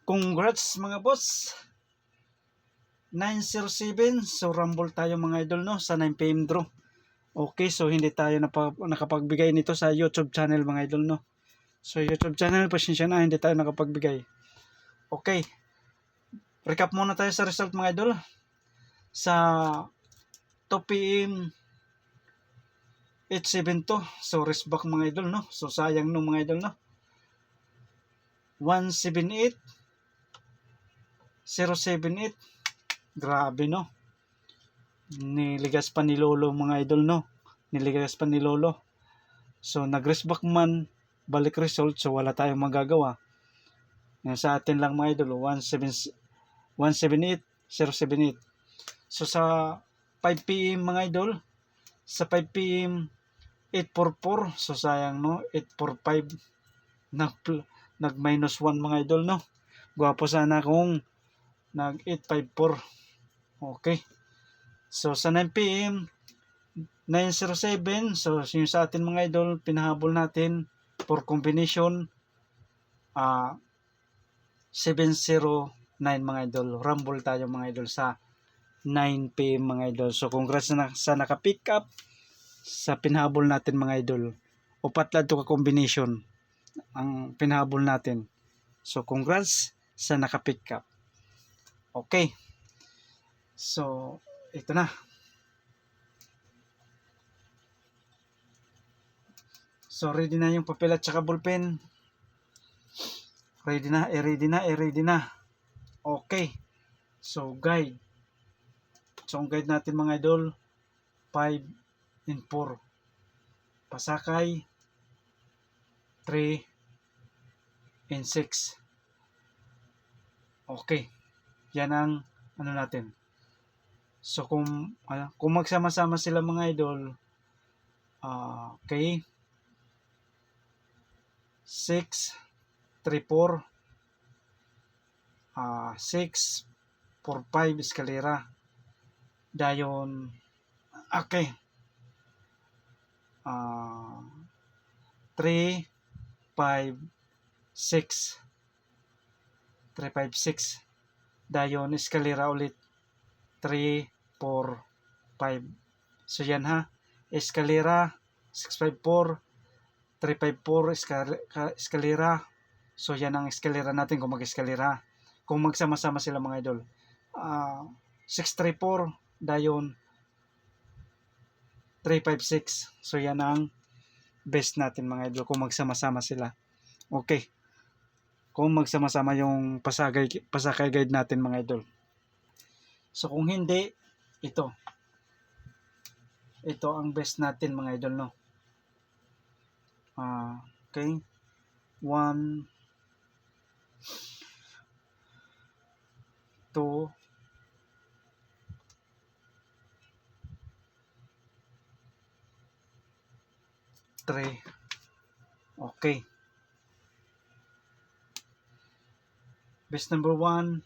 Congrats mga boss. 907. So rumble tayo mga idol no sa 9 PM draw. Okay, so hindi tayo nakapagbigay nito sa YouTube channel mga idol no. So YouTube channel, pasensya na, hindi tayo nakapagbigay. Okay. Recap muna tayo sa result mga idol. Sa 2 PM 872. So rest back mga idol no. So sayang no mga idol no. 178 078. Grabe no. Niligas pa ni Lolo mga idol no. Niligas pa ni Lolo. So nag-rest back man, balik result, so wala tayong magagawa. Yan sa atin lang mga idol, 178 078. So sa 5 PM mga idol, sa 5 PM 844. So sayang no, 845 nag minus 1 mga idol no. Gwapo sana kung nag 854. Okay. So sa 9 PM 907. So yung sa atin mga idol, pinahabol natin for combination 709 mga idol. Rumble tayo mga idol sa 9 PM mga idol. So congrats sa naka-pick up sa pinahabol natin mga idol. Upat lang to ka combination ang pinahabol natin. So congrats sa naka-pick up. Okay. So ito na. So ready na yung papel at saka ballpen. Ready na. Okay. So guide. So ang guide natin mga idol, 5 and 4. Pasakay 3 and 6. Okay. Yan ang ano natin. So kung magsama-sama sila mga idol, okay. 6 3 4 6 4 5 eskalera. Dayon okay. 3 5 6 3 5 6. Dayon eskalera ulit 3 4 5. So yan ha. Eskalera 654 354 eskalera. So yan ang eskalera natin kung mag-eskalera. Kung magsama-sama sila mga idol. 634 dayon 356. So yan ang best natin mga idol kung magsama-sama sila. Okay. Kung magsama-sama yung pasakay guide natin mga idol. So kung hindi, ito ang best natin mga idol no. Okay. 1 2 3. Okay. Best number 1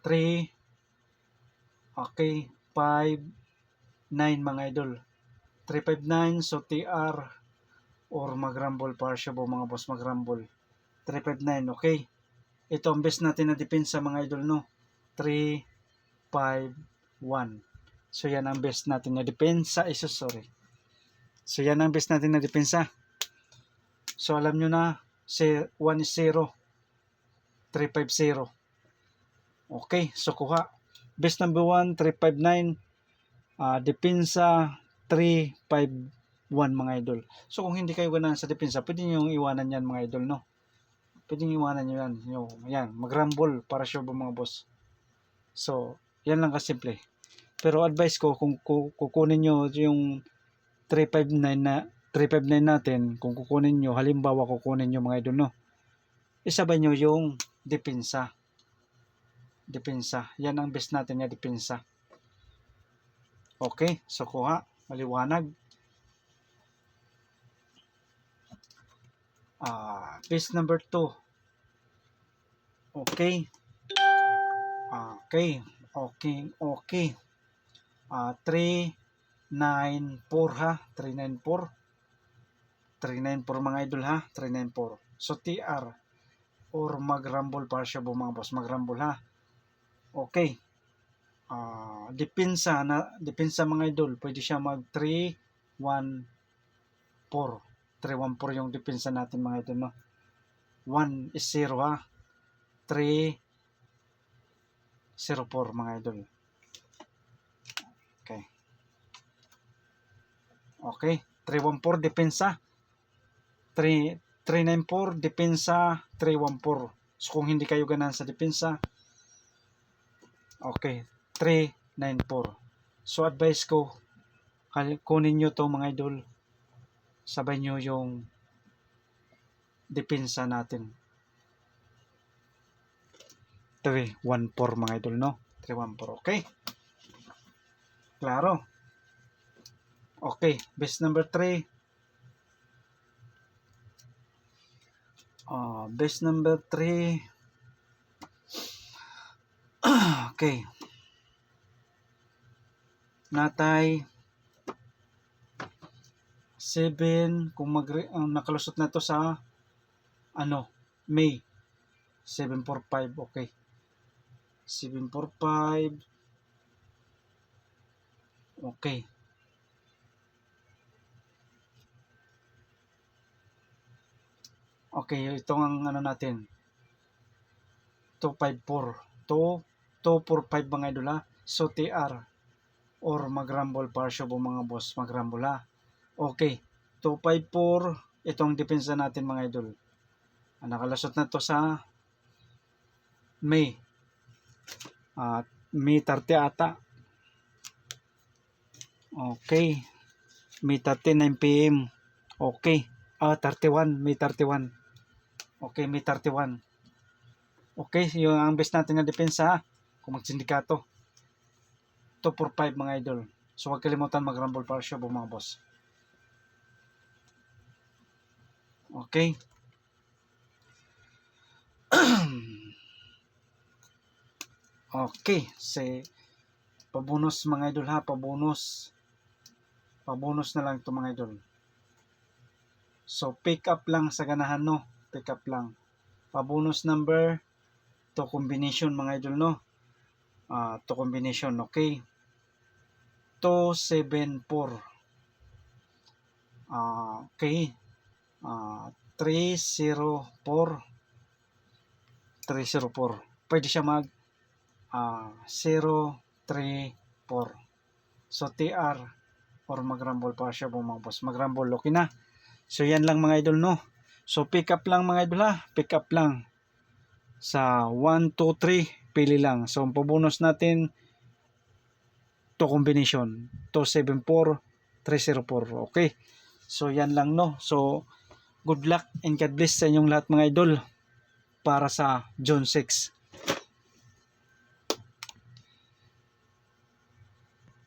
3. Okay. 5 9 mga idol. 359. So TR or mag-rumble partial po mga boss, mag-rumble 359. Okay. Ito ang best natin na depensa mga idol no. 3 5 1. So yan ang best natin na depensa. So yan ang best natin na depensa. So alam nyo na 1 is 0 350. Okay. So kuha. Best number 1 359. Depensa 351 mga idol. So kung hindi kayo ganahan sa depensa, pwede nyo iwanan yan mga idol no. Pwede nyo iwanan nyo yan. Yan, mag-rumble para sure ba mga boss. So yan lang kasimple. Pero advice ko, kung kukunin nyo yung 359 natin, kung kukunin nyo, halimbawa kukunin nyo mga idol no, isabay nyo yung depensa. Yan ang best natin na depensa. Okay, so kuha, maliwanag. Best number 2. Okay. 394 ha, 394 mga idol ha, 394. So TR or mag-rumble partial mga boss. Mag-rumble ha. Okay. Depensa mga idol. Pwede siya mag 3-1-4. 3-1-4 yung depensa natin mga idol, no? 1 is 0 ha. 3-0-4 mga idol. Okay. Okay. 3-1-4 depensa. 3-9-4 depensa. 3-1-4. So kung hindi kayo ganahan sa depensa, okay, 3-9-4. So advice ko, kunin nyo to mga idol. Sabay nyo yung depensa natin. 3-1-4 mga idol, no? 3-1-4, okay? Klaro? Okay, base number 3. Base number 3. Okay. Natay 7 kung nakalusot na to sa May 745. Okay. 745. Okay. Okay, ito ang natin. 254. 245 mga idol ha. So TR or mag-rumble partial mga boss. Mag-rumble ha. Okay. 254. Itong depensa natin mga idol. Nakalusot na to sa May. May 30 ata. Okay. May 30, 9 PM. Okay. 31. May 31. Okay, May 31. Okay, yung ang best natin na depensa kung magsindikato. 245 mga idol. So huwag kalimutan mag-rumble partial mga boss. Okay. Okay, pabonus mga idol ha, pabonus na lang ito mga idol. So pick up lang sa ganahan, no, pick up lang. Pabonus number to combination mga idol, no, to combination. Okay, 274. Okay, 304. Pwede siya mag 034. So TR or mag-rumble partial mga boss. Mag-rumble, okay na. So yan lang mga idol, no. So pick up lang mga idol ha. Pick up lang. Sa 1, 2, 3 pili lang. So ang pabonus natin to combination 274, 304. Okay. So yan lang, no. So good luck and God bless sa inyong lahat mga idol para sa June 6.